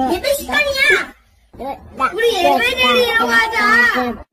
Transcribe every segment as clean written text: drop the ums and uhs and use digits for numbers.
예배 시간이야. 우리 예배드리러 가자.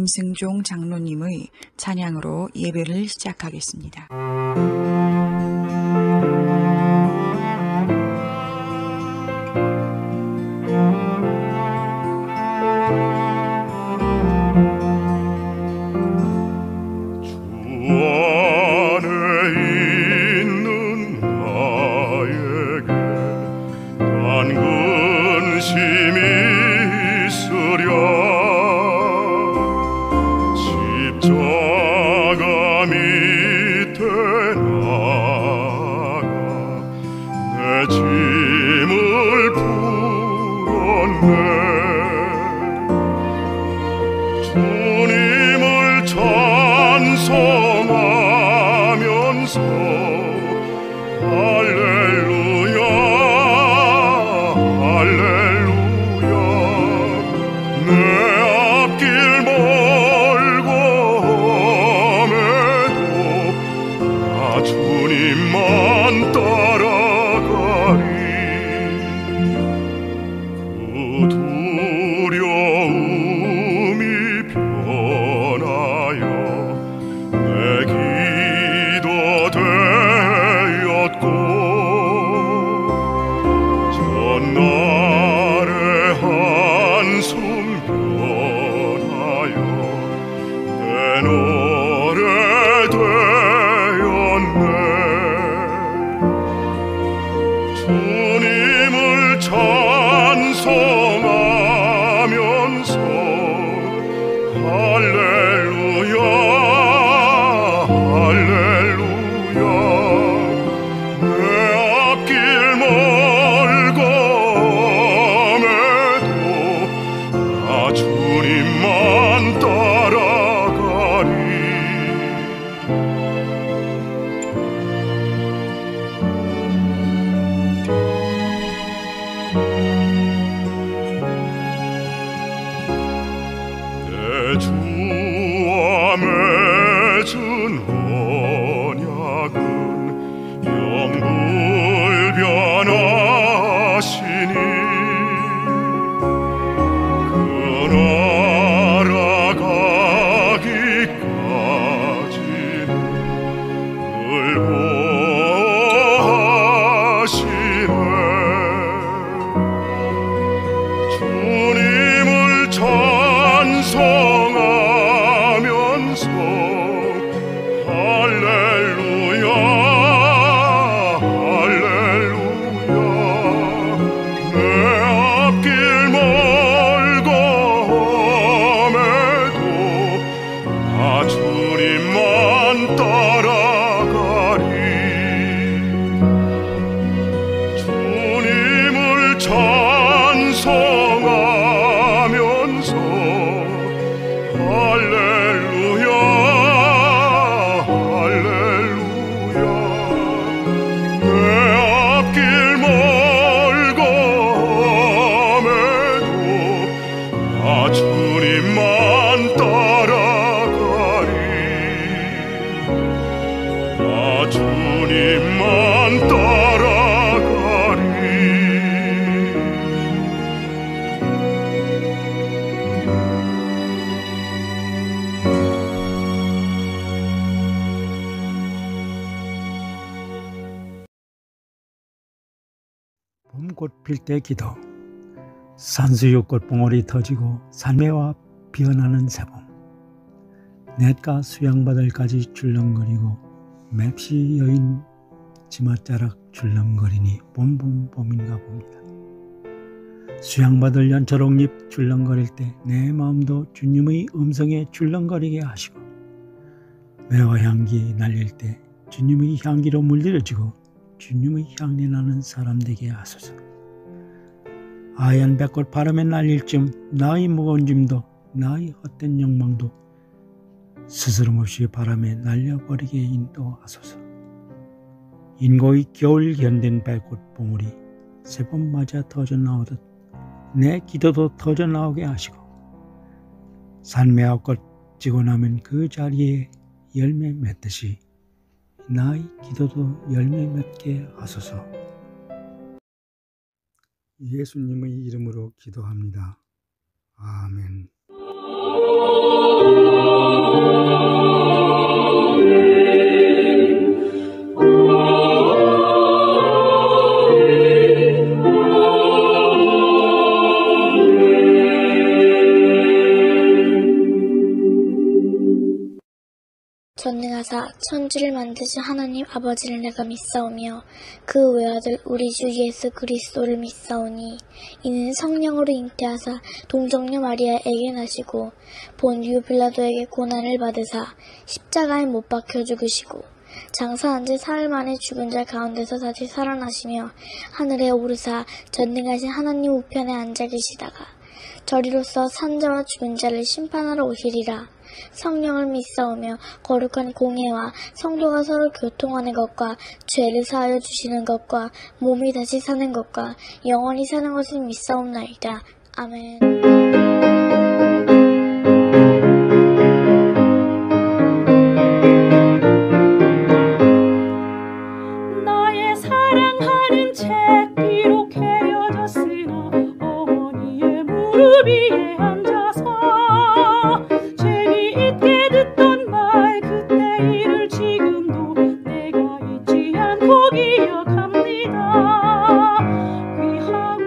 임승종 장로님의 찬양으로 예배를 시작하겠습니다. 봄꽃 필 때 기도. 산수유 꽃봉오리 터지고 산매와 피어나는 새봄. 냇가 수양바들까지 출렁거리고 맵시 여인 치맛자락 출렁거리니 봄인가 봅니다. 수양바들 연초록잎 출렁거릴 때 내 마음도 주님의 음성에 출렁거리게 하시고, 매화 향기 날릴 때 주님의 향기로 물들여지고 주님의 향내 나는 사람 되게 하소서. 하얀 백골 바람에 날릴 쯤 나의 무거운 짐도 나의 헛된 욕망도 스스럼 없이 바람에 날려버리게 인도하소서. 인고의 겨울 견딘 백꽃 봉우리 새봄 맞아 터져나오듯 내 기도도 터져나오게 하시고, 산매화꽃 지고 나면 그 자리에 열매 맺듯이 나의 기도도 열매 맺게 하소서. 예수님의 이름으로 기도합니다. 아멘. 전능하사 천지를 만드신 하나님 아버지를 내가 믿사오며 그 외아들 우리 주 예수 그리스도를 믿사오니 이는 성령으로 잉태하사 동정녀 마리아에게 나시고 본디오 빌라도에게 고난을 받으사 십자가에 못 박혀 죽으시고 장사한 지 사흘 만에 죽은 자 가운데서 다시 살아나시며 하늘에 오르사 전능하신 하나님 우편에 앉아 계시다가 저리로서 산자와 죽은 자를 심판하러 오시리라. 성령을 믿사오며 거룩한 공예와 성도가 서로 교통하는 것과 죄를 사하여 주시는 것과 몸이 다시 사는 것과 영원히 사는 것을 믿사옵나이다. 아멘. 나의 사랑하는 책 비록 헤어졌으나 어머니의 무릎 위에 앉아서 재미있게 듣던 말 그때 일을 지금도 내가 잊지 않고 기억합니다. 귀하나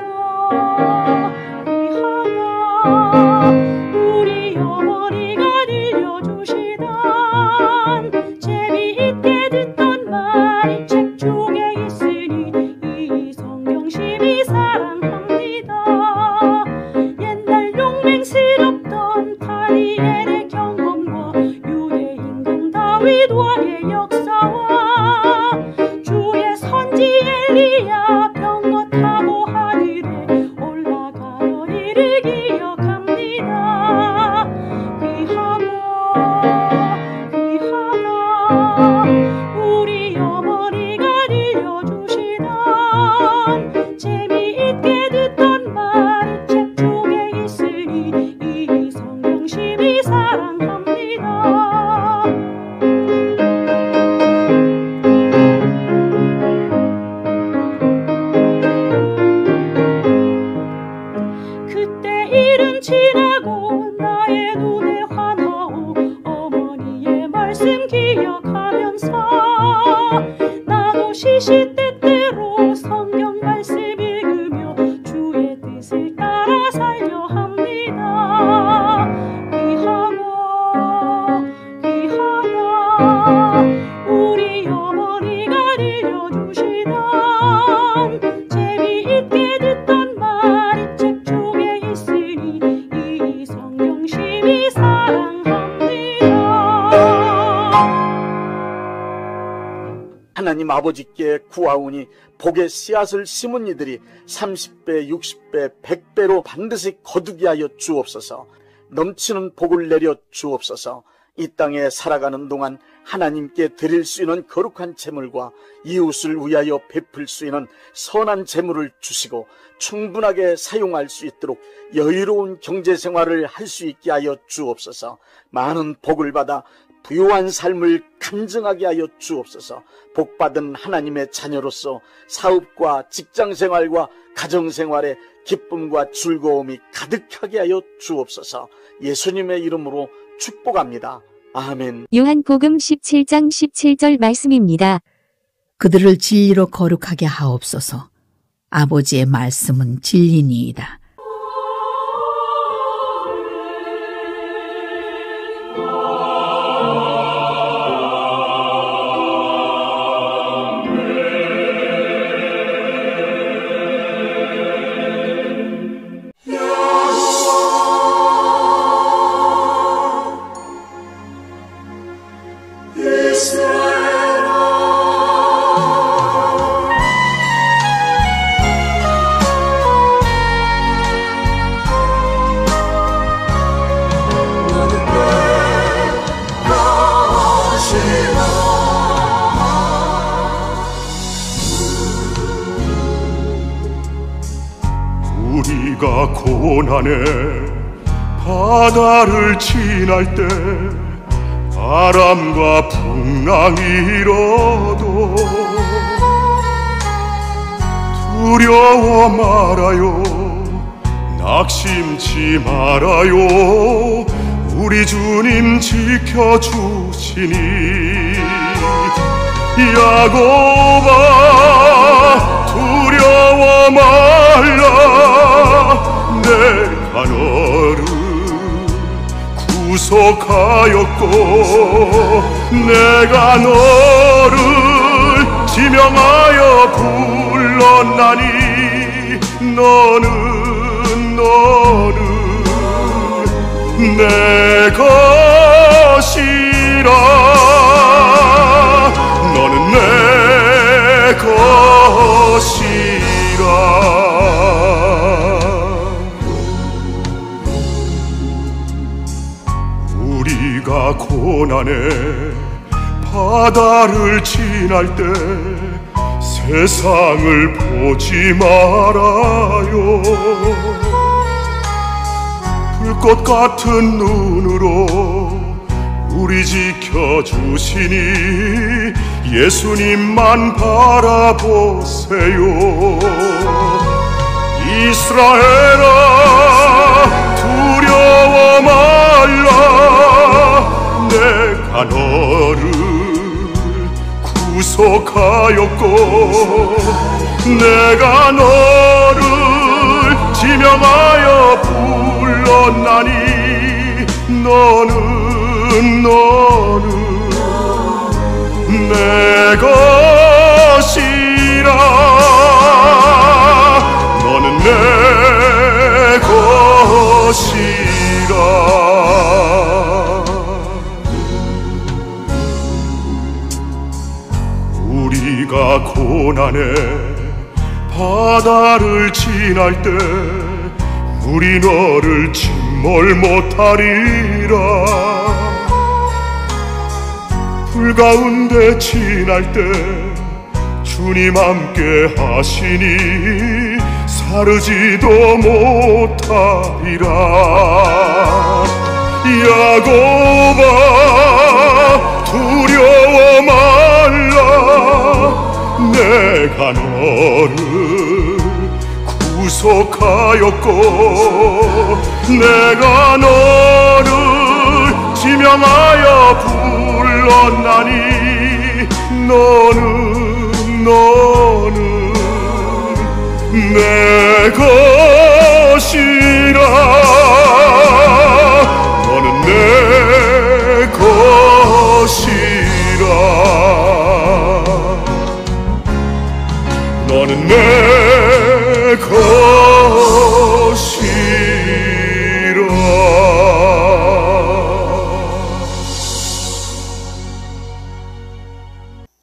우리 어머니가 들려주시던 재미있게 듣던 말 이 책 중에 있으니 이 성경심이 사랑합니다. 옛날 용맹스럽던 다니엘의 경험과 유대임금 다윗 왕의 역사와 주의 선지 엘리야 병거 타고 하늘에 올라가던 일을 기억합니다. 귀하나 우리 어머니가 들려주시던 재미있게 듣던 말 이 책 중에 있으니 이 성경심이 사랑합니다. 그때 일은 지나고 나의 눈에 환하오 어머니의 말씀 기억하면서 나도 시시때때로 성경 말씀 읽으며 주의 뜻을 따라 살려 합니다. 귀하나 우리 어머니가 들려주시던 재미있게 듣던 말 이 책 중에 있으니 이 성경심이 사랑합니다. 하나님 아버지께 구하오니 복의 씨앗을 심은 이들이 30배, 60배, 100배로 반드시 거두게 하여 주옵소서. 넘치는 복을 내려 주옵소서. 이 땅에 살아가는 동안 하나님께 드릴 수 있는 거룩한 재물과 이웃을 위하여 베풀 수 있는 선한 재물을 주시고 충분하게 사용할 수 있도록 여유로운 경제생활을 할 수 있게 하여 주옵소서. 많은 복을 받아 부유한 삶을 간증하게 하여 주옵소서. 복받은 하나님의 자녀로서 사업과 직장생활과 가정생활에 기쁨과 즐거움이 가득하게 하여 주옵소서. 예수님의 이름으로 축복합니다. 아멘. 요한복음 17장 17절 말씀입니다. 그들을 진리로 거룩하게 하옵소서. 아버지의 말씀은 진리니이다. 우리가 고난의 바다를 지날 때 바람과 풍랑이 일어도 두려워 말아요, 낙심치 말아요. 우리 주님 지켜주시니. 야곱아 두려워 말라, 내가 너를 구속하였고 내가 너를 지명하여 불렀나니 너는 내 것이라. 너는 내 것이라. 우리가 고난의 바다를 지날 때 세상을 보지 말아요. 불꽃 같은 눈으로 우리 지켜주시니 예수님만 바라보세요. 이스라엘아 두려워 말라, 내가 너를 구속하였고 내가 너를 지명하여 불렀나니 너는 내 것이라. 너는 내 것이라. 우리가 고난의 바다를 지날 때 우리 너를 침몰 못하리라. 불 가운데 지날 때 주님 함께 하시니 사르지도 못하리라. 야곱아 두려워 말라, 내가 너를 구속하였고 내가 너를 지명하여 불렀나니 너는 내 것이라. 너는 내 것이라. 너는 내 것이라.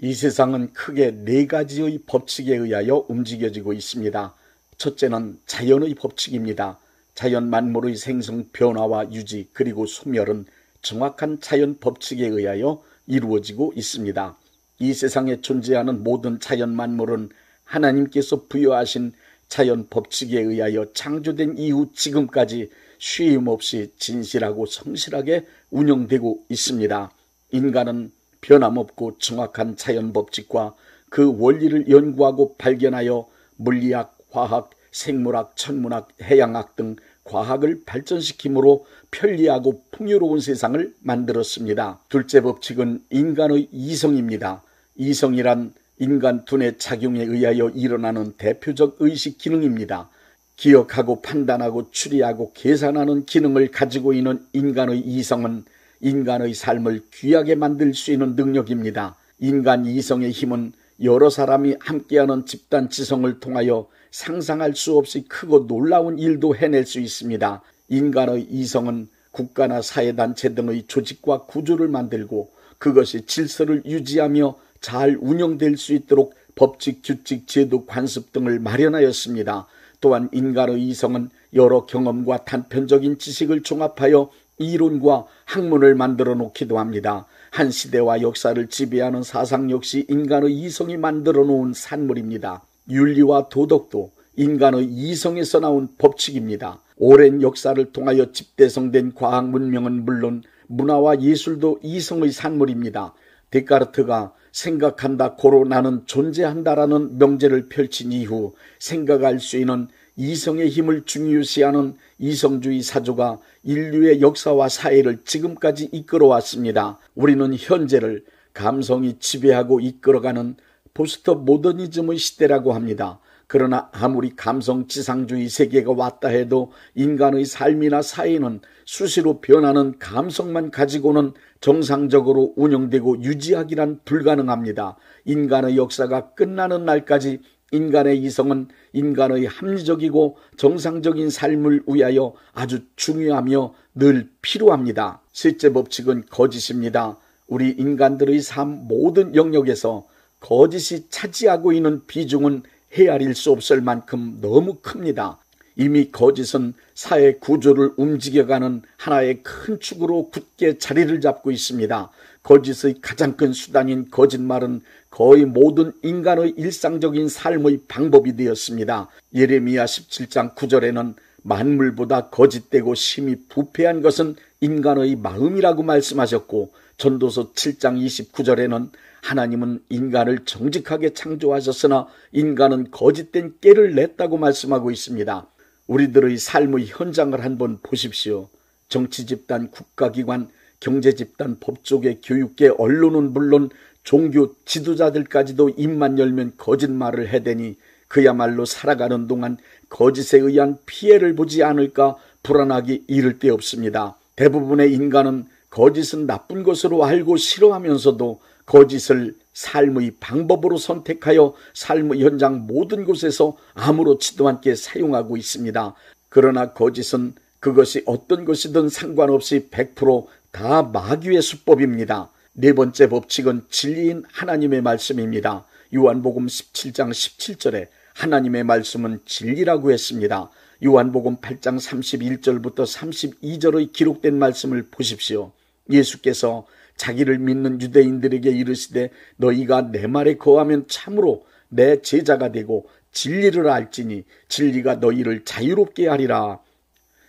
이 세상은 크게 네 가지의 법칙에 의하여 움직여지고 있습니다. 첫째는 자연의 법칙입니다. 자연 만물의 생성, 변화와 유지, 그리고 소멸은 정확한 자연 법칙에 의하여 이루어지고 있습니다. 이 세상에 존재하는 모든 자연 만물은 하나님께서 부여하신 자연 법칙에 의하여 창조된 이후 지금까지 쉼 없이 진실하고 성실하게 운영되고 있습니다. 인간은 변함없고 정확한 자연 법칙과 그 원리를 연구하고 발견하여 물리학, 화학, 생물학, 천문학, 해양학 등 과학을 발전시킴으로 편리하고 풍요로운 세상을 만들었습니다. 둘째 법칙은 인간의 이성입니다. 이성이란 인간 두뇌 작용에 의하여 일어나는 대표적 의식 기능입니다. 기억하고 판단하고 추리하고 계산하는 기능을 가지고 있는 인간의 이성은 인간의 삶을 귀하게 만들 수 있는 능력입니다. 인간 이성의 힘은 여러 사람이 함께하는 집단 지성을 통하여 상상할 수 없이 크고 놀라운 일도 해낼 수 있습니다. 인간의 이성은 국가나 사회단체 등의 조직과 구조를 만들고 그것이 질서를 유지하며 잘 운영될 수 있도록 법칙, 규칙, 제도, 관습 등을 마련하였습니다. 또한 인간의 이성은 여러 경험과 단편적인 지식을 종합하여 이론과 학문을 만들어 놓기도 합니다. 한 시대와 역사를 지배하는 사상 역시 인간의 이성이 만들어 놓은 산물입니다. 윤리와 도덕도 인간의 이성에서 나온 법칙입니다. 오랜 역사를 통하여 집대성된 과학 문명은 물론 문화와 예술도 이성의 산물입니다. 데카르트가 생각한다 고로 나는 존재한다라는 명제를 펼친 이후 생각할 수 있는 이성의 힘을 중요시하는 이성주의 사조가 인류의 역사와 사회를 지금까지 이끌어왔습니다. 우리는 현재를 감성이 지배하고 이끌어가는 포스트 모더니즘의 시대라고 합니다. 그러나 아무리 감성 지상주의 세계가 왔다 해도 인간의 삶이나 사회는 수시로 변하는 감성만 가지고는 정상적으로 운영되고 유지하기란 불가능합니다. 인간의 역사가 끝나는 날까지 인간의 이성은 인간의 합리적이고 정상적인 삶을 위하여 아주 중요하며 늘 필요합니다. 셋째 법칙은 거짓입니다. 우리 인간들의 삶 모든 영역에서 거짓이 차지하고 있는 비중은 헤아릴 수 없을 만큼 너무 큽니다. 이미 거짓은 사회 구조를 움직여가는 하나의 큰 축으로 굳게 자리를 잡고 있습니다. 거짓의 가장 큰 수단인 거짓말은 거의 모든 인간의 일상적인 삶의 방법이 되었습니다. 예레미야 17장 9절에는 만물보다 거짓되고 심히 부패한 것은 인간의 마음이라고 말씀하셨고, 전도서 7장 29절에는 하나님은 인간을 정직하게 창조하셨으나 인간은 거짓된 깨를 냈다고 말씀하고 있습니다. 우리들의 삶의 현장을 한번 보십시오. 정치집단, 국가기관, 경제집단, 법조계, 교육계, 언론은 물론 종교 지도자들까지도 입만 열면 거짓말을 해대니 그야말로 살아가는 동안 거짓에 의한 피해를 보지 않을까 불안하기 이를 데 없습니다. 대부분의 인간은 거짓은 나쁜 것으로 알고 싫어하면서도 거짓을 삶의 방법으로 선택하여 삶의 현장 모든 곳에서 아무렇지도 않게 사용하고 있습니다. 그러나 거짓은 그것이 어떤 것이든 상관없이 100% 다 마귀의 수법입니다. 네 번째 법칙은 진리인 하나님의 말씀입니다. 요한복음 17장 17절에 하나님의 말씀은 진리라고 했습니다. 요한복음 8장 31절부터 32절의 기록된 말씀을 보십시오. 예수께서 자기를 믿는 유대인들에게 이르시되 너희가 내 말에 거하면 참으로 내 제자가 되고 진리를 알지니 진리가 너희를 자유롭게 하리라.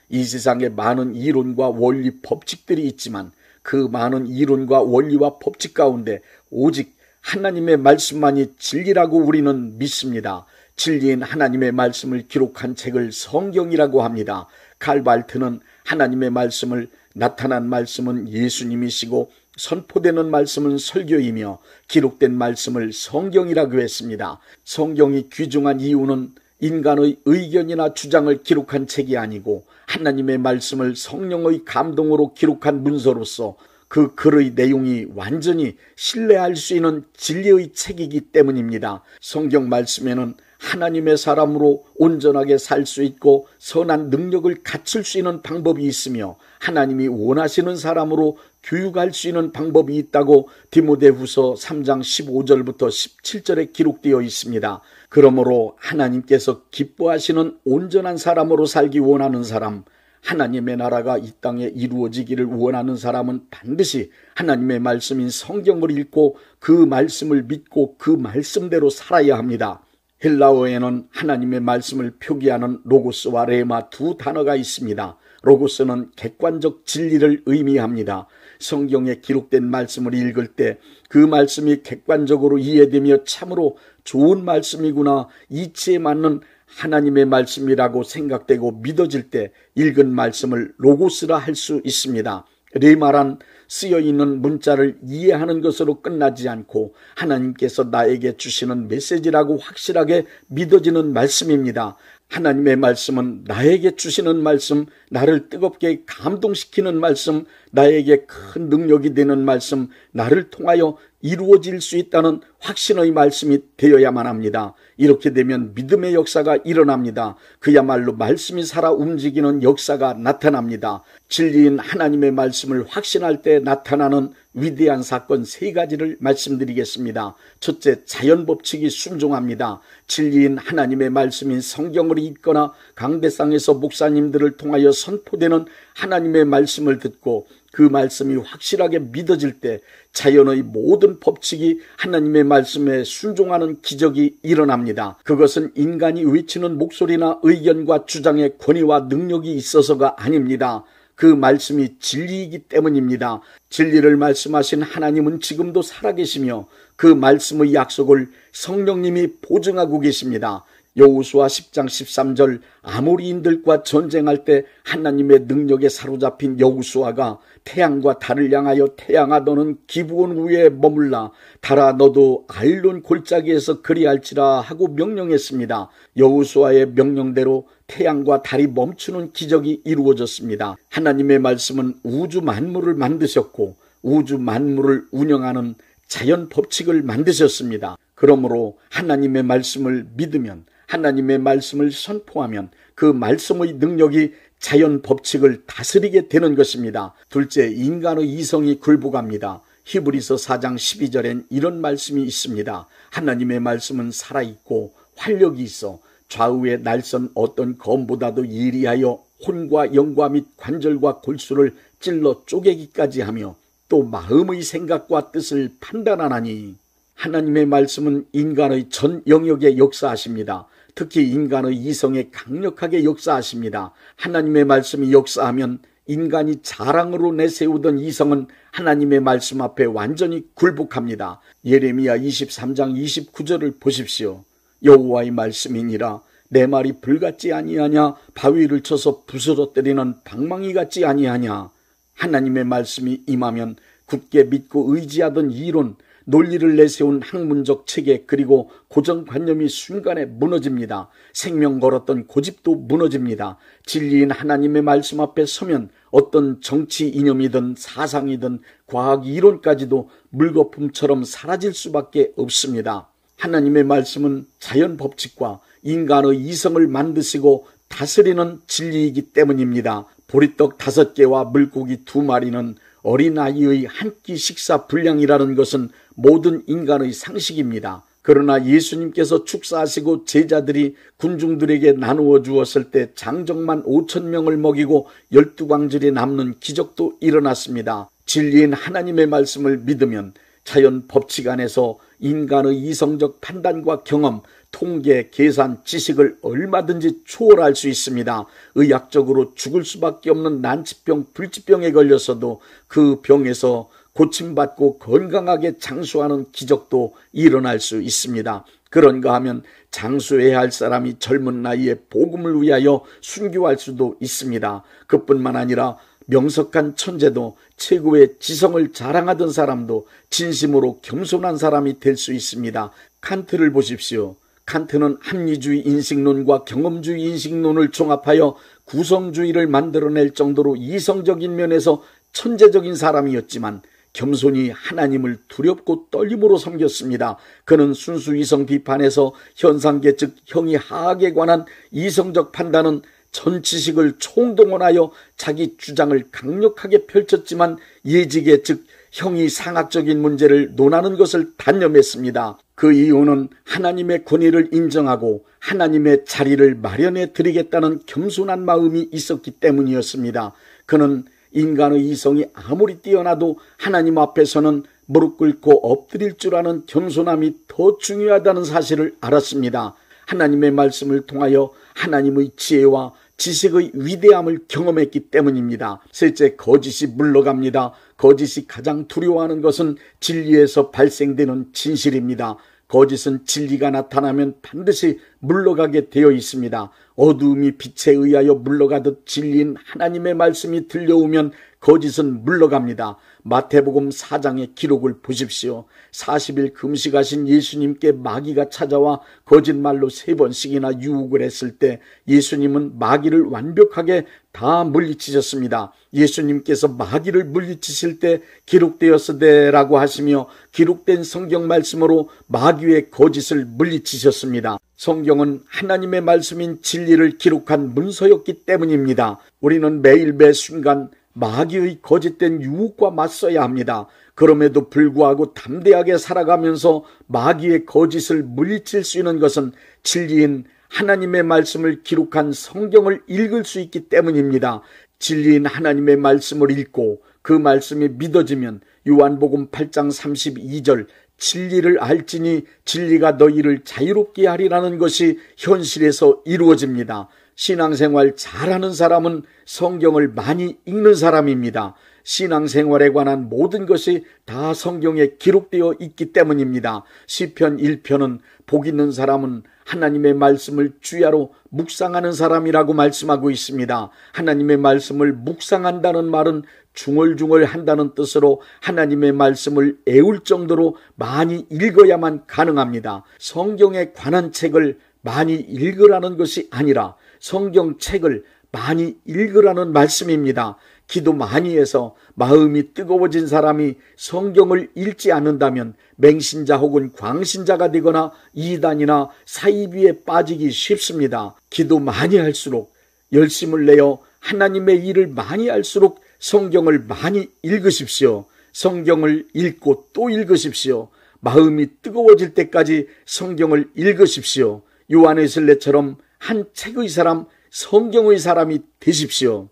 이 세상에 많은 이론과 원리 법칙들이 있지만 그 많은 이론과 원리와 법칙 가운데 오직 하나님의 말씀만이 진리라고 우리는 믿습니다. 진리인 하나님의 말씀을 기록한 책을 성경이라고 합니다. 칼발트는 하나님의 말씀을 나타난 말씀은 예수님이시고 선포되는 말씀은 설교이며 기록된 말씀을 성경이라고 했습니다. 성경이 귀중한 이유는 인간의 의견이나 주장을 기록한 책이 아니고 하나님의 말씀을 성령의 감동으로 기록한 문서로서 그 글의 내용이 완전히 신뢰할 수 있는 진리의 책이기 때문입니다. 성경 말씀에는 하나님의 사람으로 온전하게 살 수 있고 선한 능력을 갖출 수 있는 방법이 있으며 하나님이 원하시는 사람으로 교육할 수 있는 방법이 있다고 디모데후서 3장 15절부터 17절에 기록되어 있습니다. 그러므로 하나님께서 기뻐하시는 온전한 사람으로 살기 원하는 사람, 하나님의 나라가 이 땅에 이루어지기를 원하는 사람은 반드시 하나님의 말씀인 성경을 읽고 그 말씀을 믿고 그 말씀대로 살아야 합니다. 헬라어에는 하나님의 말씀을 표기하는 로고스와 레마 두 단어가 있습니다. 로고스는 객관적 진리를 의미합니다. 성경에 기록된 말씀을 읽을 때 그 말씀이 객관적으로 이해되며 참으로 좋은 말씀이구나, 이치에 맞는 하나님의 말씀이라고 생각되고 믿어질 때 읽은 말씀을 로고스라 할 수 있습니다. 레마란 쓰여 있는 문자를 이해하는 것으로 끝나지 않고 하나님께서 나에게 주시는 메시지라고 확실하게 믿어지는 말씀입니다. 하나님의 말씀은 나에게 주시는 말씀, 나를 뜨겁게 감동시키는 말씀, 나에게 큰 능력이 되는 말씀, 나를 통하여 이루어질 수 있다는 확신의 말씀이 되어야만 합니다. 이렇게 되면 믿음의 역사가 일어납니다. 그야말로 말씀이 살아 움직이는 역사가 나타납니다. 진리인 하나님의 말씀을 확신할 때 나타나는 위대한 사건 3가지를 말씀드리겠습니다. 첫째, 자연법칙이 순종합니다. 진리인 하나님의 말씀인 성경을 읽거나 강대상에서 목사님들을 통하여 선포되는 하나님의 말씀을 듣고 그 말씀이 확실하게 믿어질 때 자연의 모든 법칙이 하나님의 말씀에 순종하는 기적이 일어납니다. 그것은 인간이 외치는 목소리나 의견과 주장의 권위와 능력이 있어서가 아닙니다. 그 말씀이 진리이기 때문입니다. 진리를 말씀하신 하나님은 지금도 살아계시며 그 말씀의 약속을 성령님이 보증하고 계십니다. 여호수아 10장 13절, 아모리인들과 전쟁할 때 하나님의 능력에 사로잡힌 여호수아가 태양과 달을 향하여 태양아 너는 기브온 위에 머물라, 달아 너도 아일론 골짜기에서 그리할지라 하고 명령했습니다. 여호수아의 명령대로 태양과 달이 멈추는 기적이 이루어졌습니다. 하나님의 말씀은 우주 만물을 만드셨고 우주 만물을 운영하는 자연 법칙을 만드셨습니다. 그러므로 하나님의 말씀을 믿으면, 하나님의 말씀을 선포하면 그 말씀의 능력이 자연 법칙을 다스리게 되는 것입니다. 둘째, 인간의 이성이 굴복합니다. 히브리서 4장 12절엔 이런 말씀이 있습니다. 하나님의 말씀은 살아있고 활력이 있어 좌우의 날선 어떤 검보다도 예리하여 혼과 영과 및 관절과 골수를 찔러 쪼개기까지 하며 또 마음의 생각과 뜻을 판단하나니. 하나님의 말씀은 인간의 전 영역에 역사하십니다. 특히 인간의 이성에 강력하게 역사하십니다. 하나님의 말씀이 역사하면 인간이 자랑으로 내세우던 이성은 하나님의 말씀 앞에 완전히 굴복합니다. 예레미야 23장 29절을 보십시오. 여호와의 말씀이니라 내 말이 불같지 아니하냐, 바위를 쳐서 부스러뜨리는 방망이 같지 아니하냐. 하나님의 말씀이 임하면 굳게 믿고 의지하던 이론, 논리를 내세운 학문적 체계, 그리고 고정관념이 순간에 무너집니다. 생명 걸었던 고집도 무너집니다. 진리인 하나님의 말씀 앞에 서면 어떤 정치 이념이든 사상이든 과학 이론까지도 물거품처럼 사라질 수밖에 없습니다. 하나님의 말씀은 자연 법칙과 인간의 이성을 만드시고 다스리는 진리이기 때문입니다. 보리떡 5개와 물고기 2마리는 어린아이의 한 끼 식사 분량이라는 것은 모든 인간의 상식입니다. 그러나 예수님께서 축사하시고 제자들이 군중들에게 나누어 주었을 때 장정만 5,000명을 먹이고 12광절이 남는 기적도 일어났습니다. 진리인 하나님의 말씀을 믿으면 자연 법칙 안에서 인간의 이성적 판단과 경험, 통계, 계산, 지식을 얼마든지 초월할 수 있습니다. 의학적으로 죽을 수밖에 없는 난치병, 불치병에 걸려서도 그 병에서 고침받고 건강하게 장수하는 기적도 일어날 수 있습니다. 그런가 하면 장수해야 할 사람이 젊은 나이에 복음을 위하여 순교할 수도 있습니다. 그뿐만 아니라 명석한 천재도, 최고의 지성을 자랑하던 사람도 진심으로 겸손한 사람이 될 수 있습니다. 칸트를 보십시오. 칸트는 합리주의 인식론과 경험주의 인식론을 종합하여 구성주의를 만들어낼 정도로 이성적인 면에서 천재적인 사람이었지만 겸손히 하나님을 두렵고 떨림으로 섬겼습니다. 그는 순수 이성 비판에서 현상계 즉 형이 하악에 관한 이성적 판단은 전 지식을 총동원하여 자기 주장을 강력하게 펼쳤지만 예지계 즉 형이 상학적인 문제를 논하는 것을 단념했습니다. 그 이유는 하나님의 권위를 인정하고 하나님의 자리를 마련해 드리겠다는 겸손한 마음이 있었기 때문이었습니다. 그는 인간의 이성이 아무리 뛰어나도 하나님 앞에서는 무릎 꿇고 엎드릴 줄 아는 겸손함이 더 중요하다는 사실을 알았습니다. 하나님의 말씀을 통하여 하나님의 지혜와 지식의 위대함을 경험했기 때문입니다. 셋째, 거짓이 물러갑니다. 거짓이 가장 두려워하는 것은 진리에서 발생되는 진실입니다. 거짓은 진리가 나타나면 반드시 물러가게 되어 있습니다. 어두움이 빛에 의하여 물러가듯 진리인 하나님의 말씀이 들려오면 거짓은 물러갑니다. 마태복음 4장의 기록을 보십시오. 40일 금식하신 예수님께 마귀가 찾아와 거짓말로 3번씩이나 유혹을 했을 때 예수님은 마귀를 완벽하게 다 물리치셨습니다. 예수님께서 마귀를 물리치실 때 기록되었으되라고 하시며 기록된 성경 말씀으로 마귀의 거짓을 물리치셨습니다. 성경은 하나님의 말씀인 진리를 기록한 문서였기 때문입니다. 우리는 매일 매 순간 마귀의 거짓된 유혹과 맞서야 합니다. 그럼에도 불구하고 담대하게 살아가면서 마귀의 거짓을 물리칠 수 있는 것은 진리인 하나님의 말씀을 기록한 성경을 읽을 수 있기 때문입니다. 진리인 하나님의 말씀을 읽고 그 말씀이 믿어지면 요한복음 8장 32절 진리를 알지니 진리가 너희를 자유롭게 하리라는 것이 현실에서 이루어집니다. 신앙생활 잘하는 사람은 성경을 많이 읽는 사람입니다. 신앙생활에 관한 모든 것이 다 성경에 기록되어 있기 때문입니다. 시편 1편은 복 있는 사람은 하나님의 말씀을 주야로 묵상하는 사람이라고 말씀하고 있습니다. 하나님의 말씀을 묵상한다는 말은 중얼중얼 한다는 뜻으로 하나님의 말씀을 애울 정도로 많이 읽어야만 가능합니다. 성경에 관한 책을 많이 읽으라는 것이 아니라 성경책을 많이 읽으라는 말씀입니다. 기도 많이 해서 마음이 뜨거워진 사람이 성경을 읽지 않는다면 맹신자 혹은 광신자가 되거나 이단이나 사이비에 빠지기 쉽습니다. 기도 많이 할수록 열심을 내어 하나님의 일을 많이 할수록 성경을 많이 읽으십시오. 성경을 읽고 또 읽으십시오. 마음이 뜨거워질 때까지 성경을 읽으십시오. 요한웨슬레처럼 한 책의 사람, 성경의 사람이 되십시오.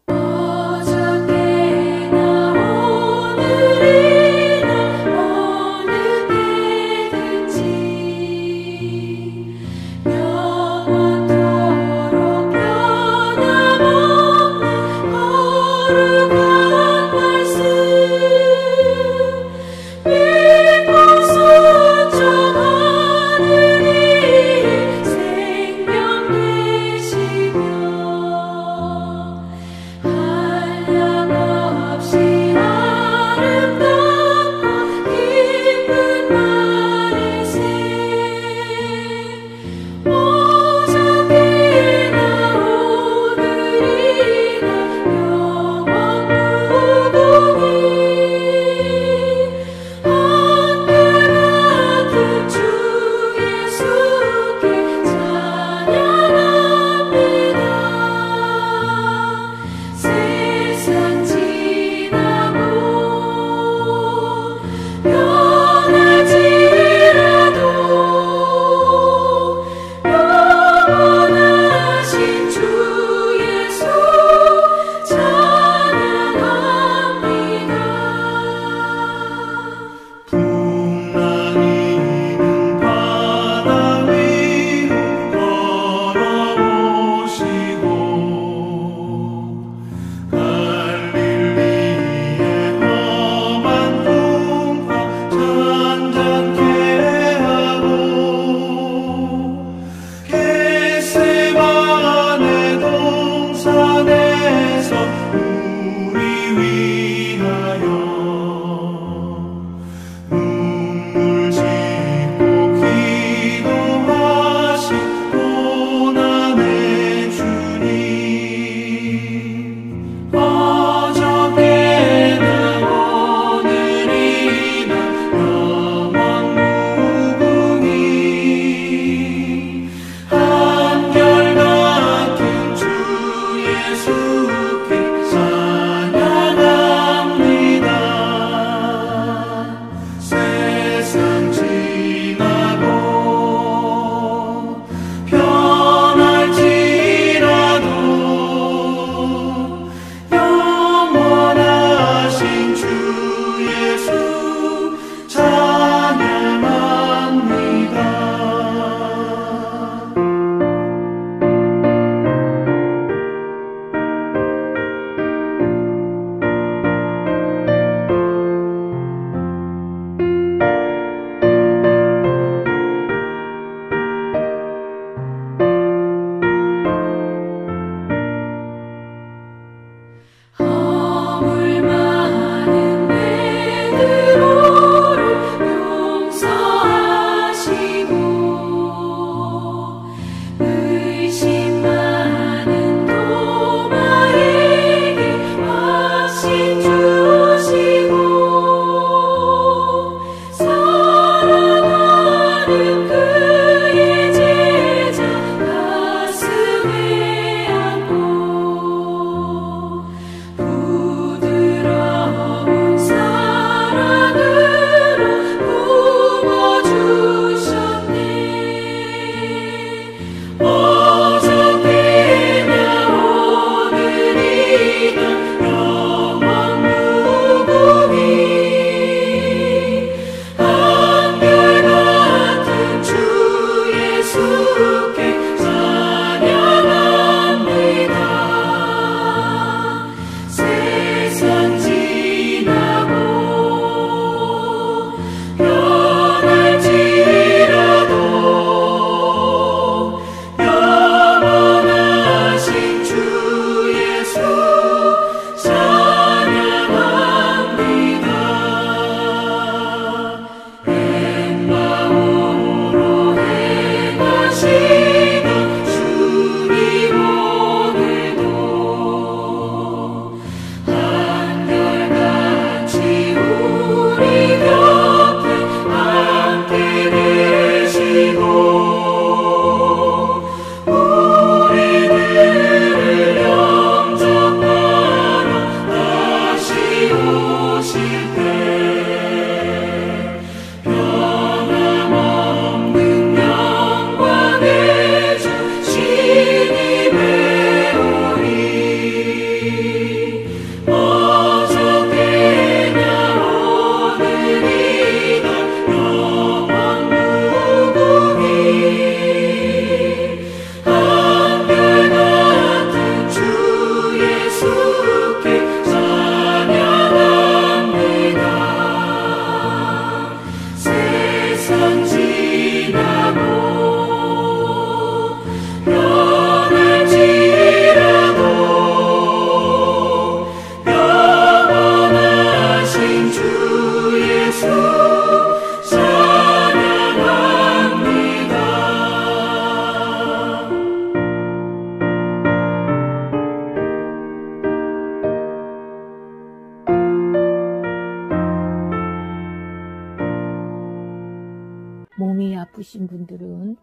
몸이 아프신 분들은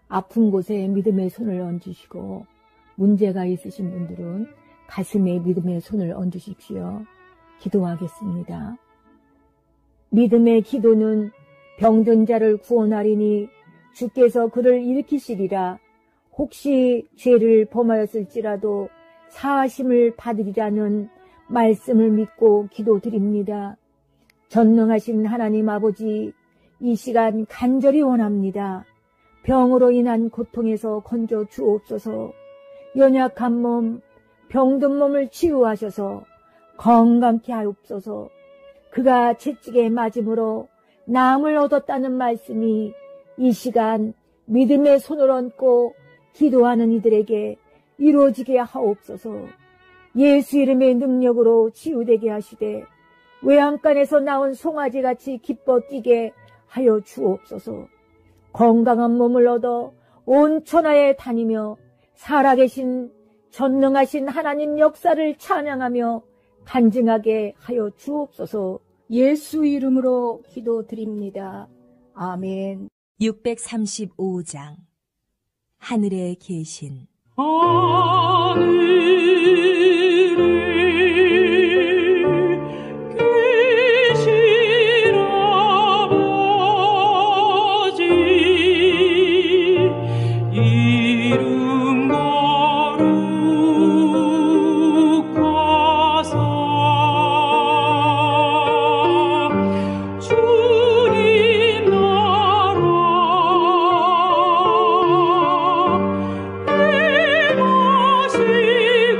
아픈 곳에 믿음의 손을 얹으시고, 문제가 있으신 분들은 가슴에 믿음의 손을 얹으십시오. 기도하겠습니다. 믿음의 기도는 병든 자를 구원하리니 주께서 그를 일으키시리라. 혹시 죄를 범하였을지라도 사하심을 받으리라는 말씀을 믿고 기도드립니다. 전능하신 하나님 아버지, 이 시간 간절히 원합니다. 병으로 인한 고통에서 건져 주옵소서. 연약한 몸, 병든 몸을 치유하셔서 건강케 하옵소서. 그가 채찍에 맞음으로 나음을 얻었다는 말씀이 이 시간 믿음의 손을 얹고 기도하는 이들에게 이루어지게 하옵소서. 예수 이름의 능력으로 치유되게 하시되 외양간에서 나온 송아지같이 기뻐 뛰게 하여 주옵소서. 건강한 몸을 얻어 온 천하에 다니며 살아계신 전능하신 하나님 역사를 찬양하며 간증하게 하여 주옵소서. 예수 이름으로 기도드립니다. 아멘. 635장 하늘에 계신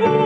하시고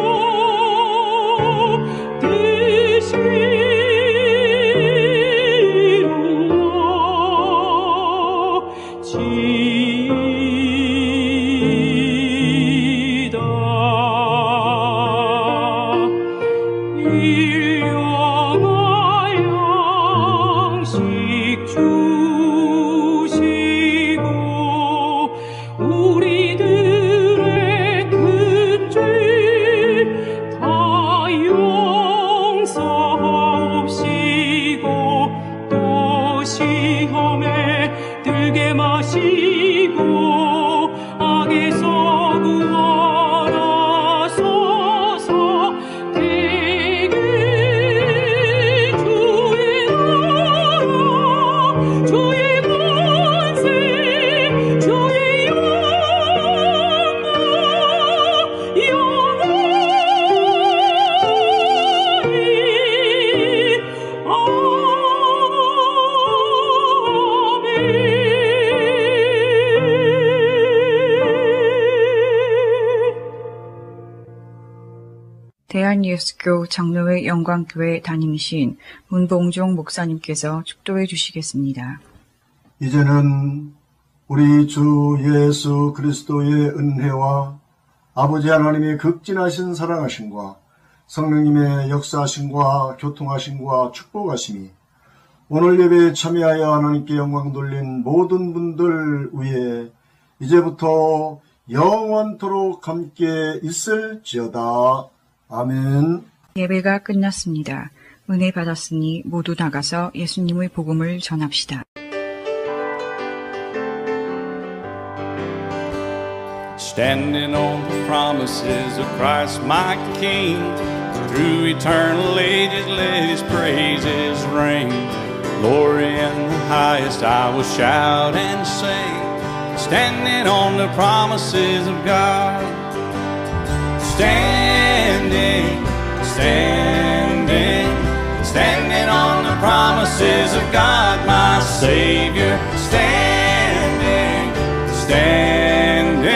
대한예수교 장로회 영광교회 담임이신 문봉종 목사님께서 축도해 주시겠습니다. 이제는 우리 주 예수 그리스도의 은혜와 아버지 하나님의 극진하신 사랑하심과 성령님의 역사하심과 교통하심과 축복하심이 오늘 예배에 참여하여 하나님께 영광 돌린 모든 분들 위에 이제부터 영원토록 함께 있을지어다. 아멘. 예배가 끝났습니다. 은혜 받았으니 모두 나가서 예수님의 복음을 전합시다. Standing on the promises of Christ my King, through eternal ages let His praises ring. Glory in the highest I will shout and sing, standing on the promises of God. Standing, standing, standing on the promises of God, my Savior. Standing, standing,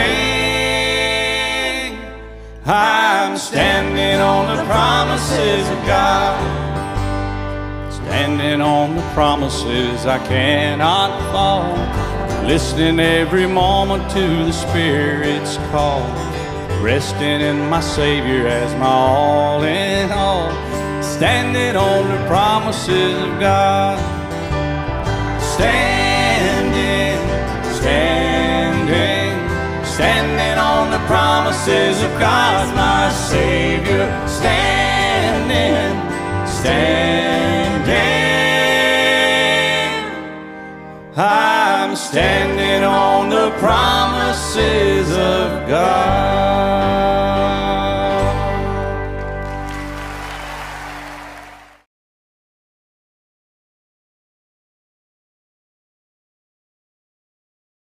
I'm standing on the promises of God. Standing on the promises I cannot fall, listening every moment to the Spirit's call, resting in my Savior as my all in all. Standing on the promises of God. Standing, standing, standing on the promises of God, my Savior. Standing, standing, I'm standing on the promises of God.